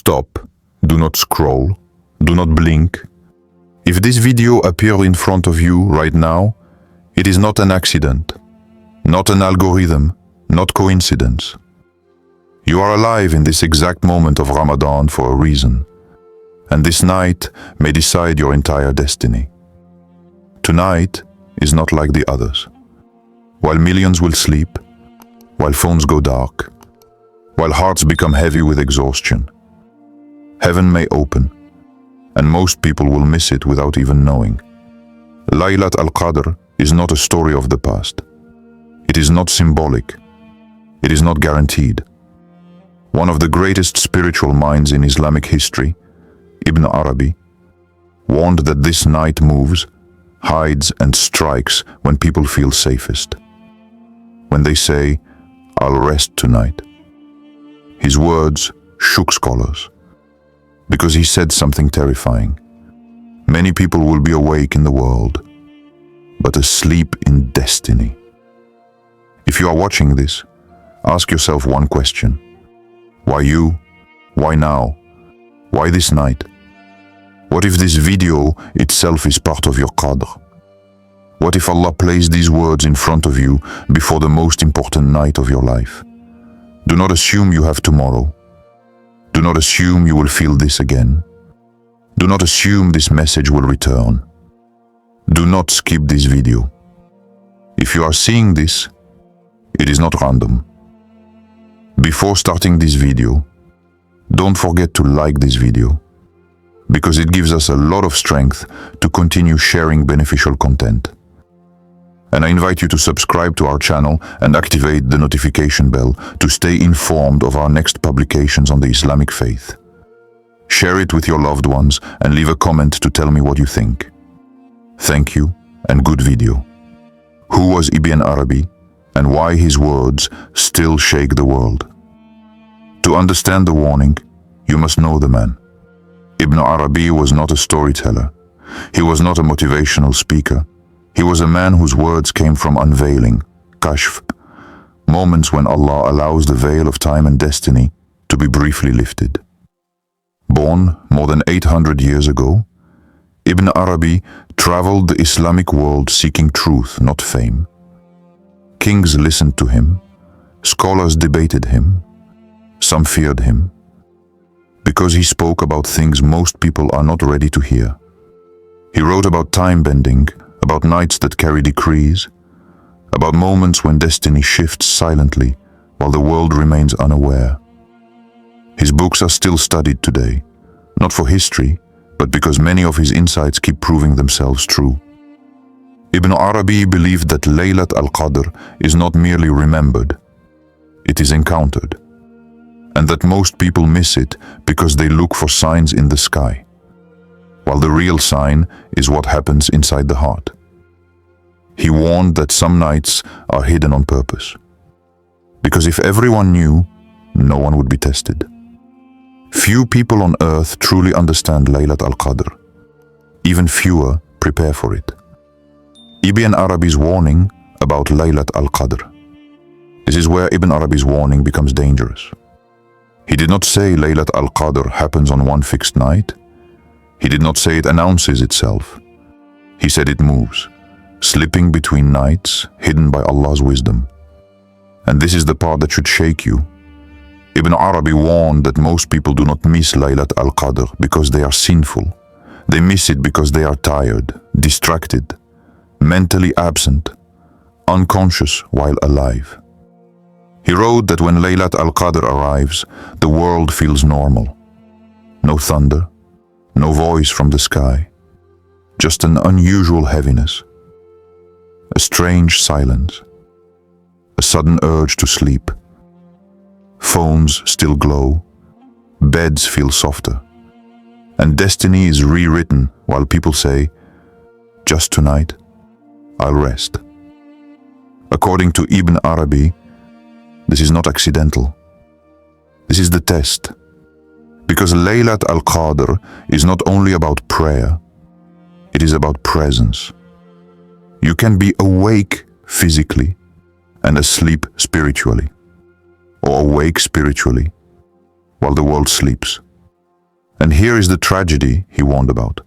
stop, do not scroll, do not blink. If this video appeared in front of you right now, it is not an accident, not an algorithm, not coincidence. You are alive in this exact moment of Ramadan for a reason, and this night may decide your entire destiny. Tonight is not like the others. While millions will sleep, while phones go dark, while hearts become heavy with exhaustion, heaven may open, and most people will miss it without even knowing. Laylat Al-Qadr is not a story of the past. It is not symbolic. It is not guaranteed. One of the greatest spiritual minds in Islamic history, Ibn Arabi, warned that this night moves, hides and strikes when people feel safest. When they say, "I'll rest tonight." His words shook scholars, because he said something terrifying. Many people will be awake in the world, but asleep in destiny. If you are watching this, ask yourself one question. Why you? Why now? Why this night? What if this video itself is part of your qadr? What if Allah placed these words in front of you before the most important night of your life? Do not assume you have tomorrow. Do not assume you will feel this again. Do not assume this message will return. Do not skip this video. If you are seeing this, it is not random. Before starting this video, don't forget to like this video, because it gives us a lot of strength to continue sharing beneficial content. And I invite you to subscribe to our channel and activate the notification bell to stay informed of our next publications on the Islamic faith. Share it with your loved ones and leave a comment to tell me what you think. Thank you and good video. Who was Ibn Arabi and why his words still shake the world? To understand the warning, you must know the man. Ibn Arabi was not a storyteller. He was not a motivational speaker. He was a man whose words came from unveiling, kashf, moments when Allah allows the veil of time and destiny to be briefly lifted. Born more than 800 years ago, Ibn Arabi traveled the Islamic world seeking truth, not fame. Kings listened to him, scholars debated him, some feared him, because he spoke about things most people are not ready to hear. He wrote about time bending, about nights that carry decrees, about moments when destiny shifts silently while the world remains unaware. His books are still studied today, not for history, but because many of his insights keep proving themselves true. Ibn Arabi believed that Laylat Al-Qadr is not merely remembered, it is encountered, and that most people miss it because they look for signs in the sky, while the real sign is what happens inside the heart. He warned that some nights are hidden on purpose, because if everyone knew, no one would be tested. Few people on earth truly understand Laylat Al-Qadr. Even fewer prepare for it. Ibn Arabi's warning about Laylat Al-Qadr. This is where Ibn Arabi's warning becomes dangerous. He did not say Laylat Al-Qadr happens on one fixed night. He did not say it announces itself. He said it moves, slipping between nights, hidden by Allah's wisdom. And this is the part that should shake you. Ibn Arabi warned that most people do not miss Laylat Al-Qadr because they are sinful. They miss it because they are tired, distracted, mentally absent, unconscious while alive. He wrote that when Laylat Al-Qadr arrives, the world feels normal. No thunder, no voice from the sky, just an unusual heaviness, a strange silence, a sudden urge to sleep. Phones still glow, beds feel softer, and destiny is rewritten while people say, "Just tonight, I'll rest." According to Ibn Arabi, this is not accidental. This is the test. Because Laylat Al-Qadr is not only about prayer, it is about presence. You can be awake physically and asleep spiritually, or awake spiritually while the world sleeps. And here is the tragedy he warned about.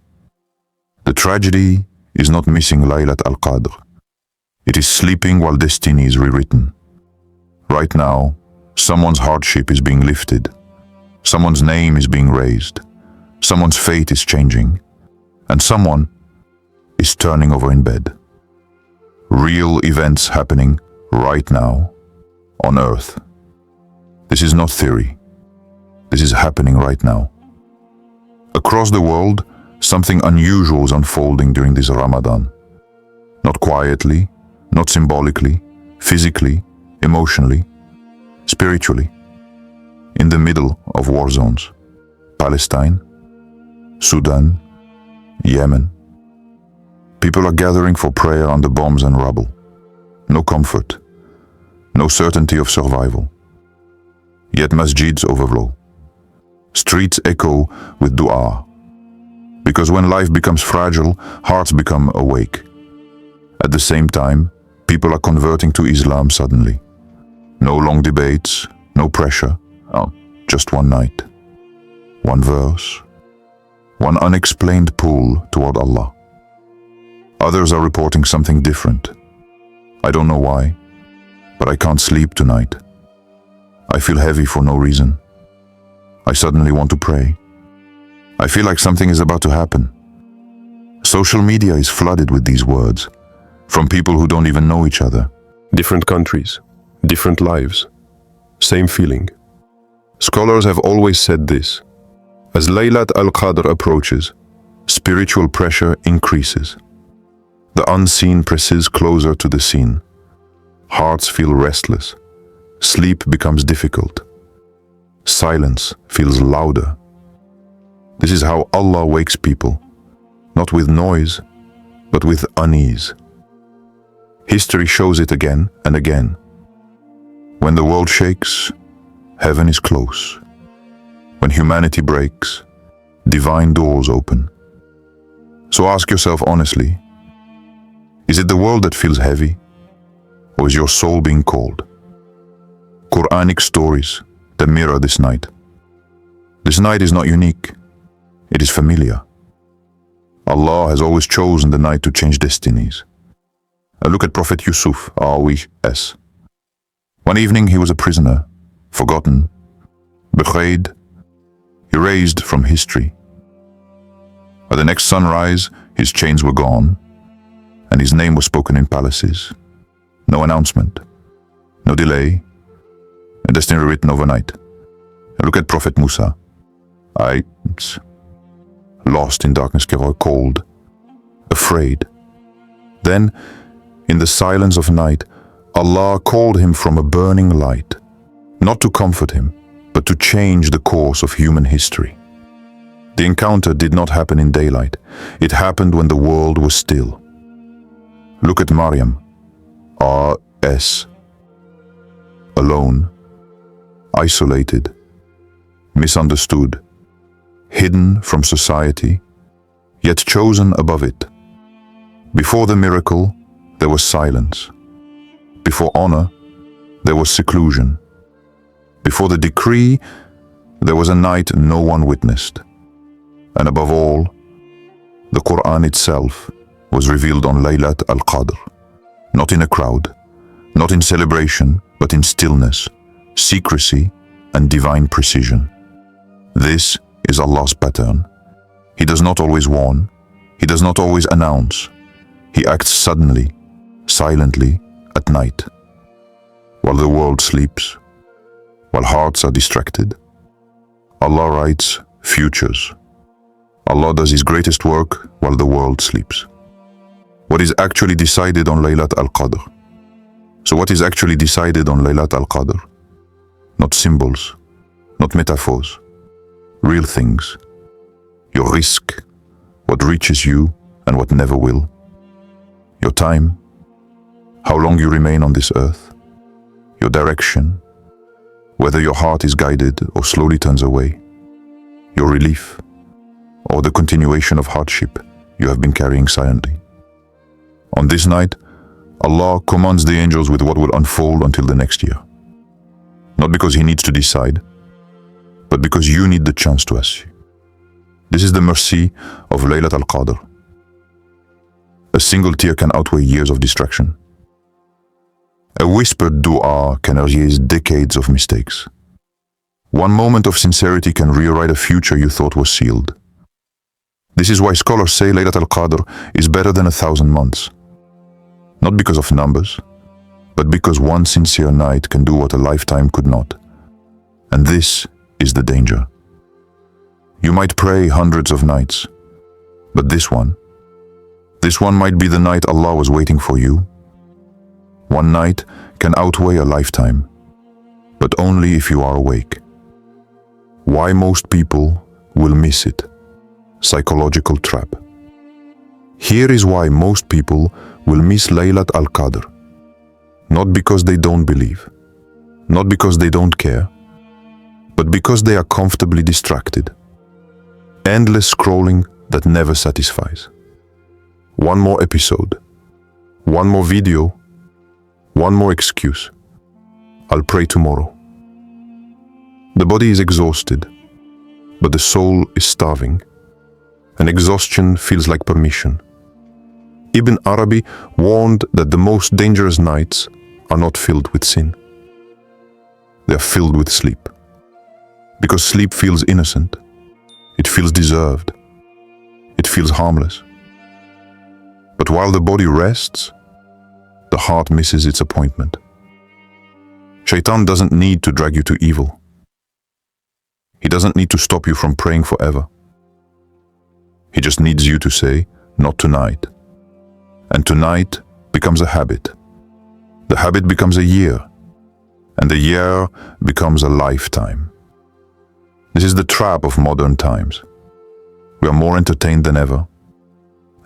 The tragedy is not missing Laylat Al-Qadr. It is sleeping while destiny is rewritten. Right now, someone's hardship is being lifted. Someone's name is being raised. Someone's fate is changing. And someone is turning over in bed. Real events happening right now on earth. This is not theory. This is happening right now. Across the world, something unusual is unfolding during this Ramadan. Not quietly, not symbolically, physically, emotionally, spiritually. In the middle of war zones. Palestine, Sudan, Yemen. People are gathering for prayer under bombs and rubble. No comfort, no certainty of survival. Yet masjids overflow. Streets echo with dua. Because when life becomes fragile, hearts become awake. At the same time, people are converting to Islam suddenly. No long debates, no pressure, just one night. One verse, one unexplained pull toward Allah. Others are reporting something different. I don't know why, but I can't sleep tonight. I feel heavy for no reason. I suddenly want to pray. I feel like something is about to happen. Social media is flooded with these words, from people who don't even know each other. Different countries, different lives, same feeling. Scholars have always said this. As Laylat Al-Qadr approaches, spiritual pressure increases. The unseen presses closer to the seen. Hearts feel restless. Sleep becomes difficult. Silence feels louder. This is how Allah wakes people, not with noise, but with unease. History shows it again and again. When the world shakes, heaven is close. When humanity breaks, divine doors open. So ask yourself honestly, is it the world that feels heavy, or is your soul being called? Quranic stories that mirror this night. This night is not unique, it is familiar. Allah has always chosen the night to change destinies. Look at Prophet Yusuf, R.W.S. One evening he was a prisoner, forgotten, betrayed, erased from history. At the next sunrise, his chains were gone, and his name was spoken in palaces. No announcement, no delay, a destiny written overnight. Look at Prophet Musa. Lost in darkness, cold, afraid. Then, in the silence of night, Allah called him from a burning light, not to comfort him, but to change the course of human history. The encounter did not happen in daylight. It happened when the world was still. Look at Maryam, R.S. Alone, isolated, misunderstood, hidden from society, yet chosen above it. Before the miracle, there was silence. Before honor, there was seclusion. Before the decree, there was a night no one witnessed. And above all, the Quran itself was revealed on Laylat Al-Qadr, not in a crowd, not in celebration, but in stillness, secrecy, and divine precision. This is Allah's pattern. He does not always warn. He does not always announce. He acts suddenly, silently, at night, while the world sleeps, while hearts are distracted. Allah writes futures. Allah does His greatest work while the world sleeps. What is actually decided on Laylat Al-Qadr? So what is actually decided on Laylat Al-Qadr? Not symbols, not metaphors, real things. Your risk, what reaches you and what never will. Your time, how long you remain on this earth. Your direction, whether your heart is guided or slowly turns away. Your relief, or the continuation of hardship you have been carrying silently. On this night, Allah commands the angels with what will unfold until the next year. Not because He needs to decide, but because you need the chance to ask. This is the mercy of Laylat Al-Qadr. A single tear can outweigh years of distraction. A whispered dua can erase decades of mistakes. One moment of sincerity can rewrite a future you thought was sealed. This is why scholars say Laylat Al-Qadr is better than 1,000 months. Not because of numbers, but because one sincere night can do what a lifetime could not. And this is the danger. You might pray hundreds of nights, but this one might be the night Allah was waiting for you. One night can outweigh a lifetime, but only if you are awake. Why most people will miss it? Psychological trap. Here is why most people will miss Laylat Al-Qadr. Not because they don't believe, not because they don't care, but because they are comfortably distracted. Endless scrolling that never satisfies. One more episode, one more video, one more excuse. I'll pray tomorrow. The body is exhausted, but the soul is starving, and exhaustion feels like permission. Ibn Arabi warned that the most dangerous nights are not filled with sin. They are filled with sleep. Because sleep feels innocent. It feels deserved. It feels harmless. But while the body rests, the heart misses its appointment. Shaitan doesn't need to drag you to evil. He doesn't need to stop you from praying forever. He just needs you to say, not tonight. And tonight becomes a habit. The habit becomes a year. And the year becomes a lifetime. This is the trap of modern times. We are more entertained than ever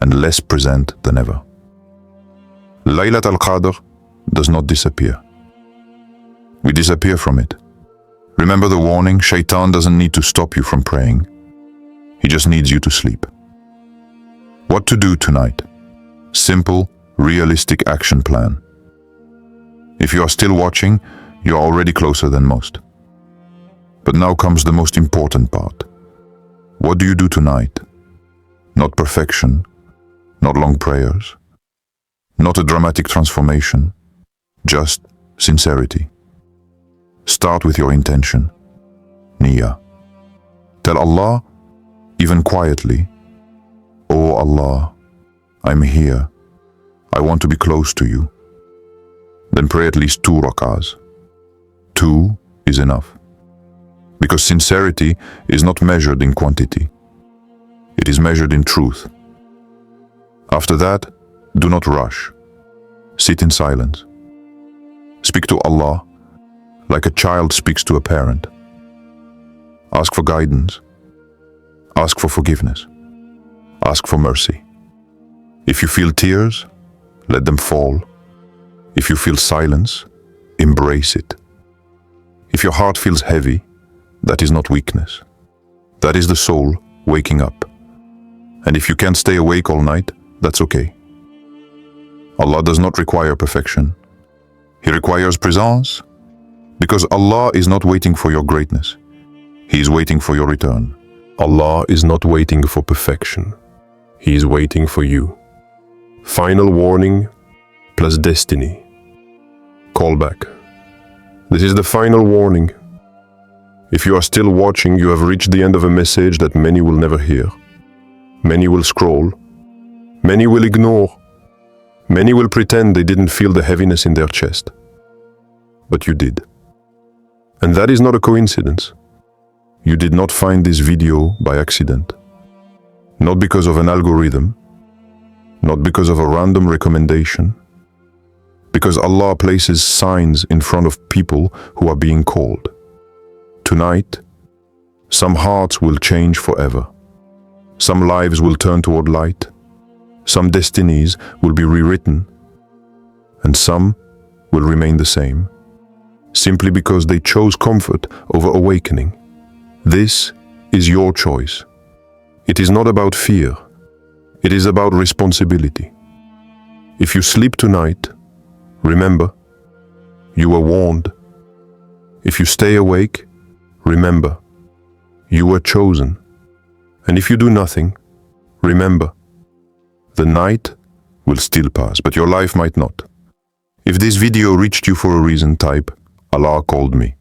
and less present than ever. Laylat Al-Qadr does not disappear. We disappear from it. Remember the warning, Shaitan doesn't need to stop you from praying. He just needs you to sleep. What to do tonight? Simple, realistic action plan. If you are still watching, you are already closer than most. But now comes the most important part. What do you do tonight? Not perfection, not long prayers, not a dramatic transformation, just sincerity. Start with your intention, niyyah. Tell Allah, even quietly, "Oh Allah, I'm here. I want to be close to you." Then pray at least 2 rak'ahs. 2 is enough. Because sincerity is not measured in quantity. It is measured in truth. After that, do not rush. Sit in silence. Speak to Allah like a child speaks to a parent. Ask for guidance. Ask for forgiveness. Ask for mercy. If you feel tears, let them fall. If you feel silence, embrace it. If your heart feels heavy, that is not weakness. That is the soul waking up. And if you can't stay awake all night, that's okay. Allah does not require perfection. He requires presence, because Allah is not waiting for your greatness. He is waiting for your return. Allah is not waiting for perfection. He is waiting for you. Final warning plus destiny. Call back. This is the final warning. If you are still watching, you have reached the end of a message that many will never hear. Many will scroll. Many will ignore. Many will pretend they didn't feel the heaviness in their chest. But you did. And that is not a coincidence. You did not find this video by accident. Not because of an algorithm. Not because of a random recommendation. Because Allah places signs in front of people who are being called. Tonight, some hearts will change forever. Some lives will turn toward light. Some destinies will be rewritten. And some will remain the same, simply because they chose comfort over awakening. This is your choice. It is not about fear. It is about responsibility. If you sleep tonight, remember, you were warned. If you stay awake, remember, you were chosen. And if you do nothing, remember, the night will still pass, but your life might not. If this video reached you for a reason, type, Allah called me.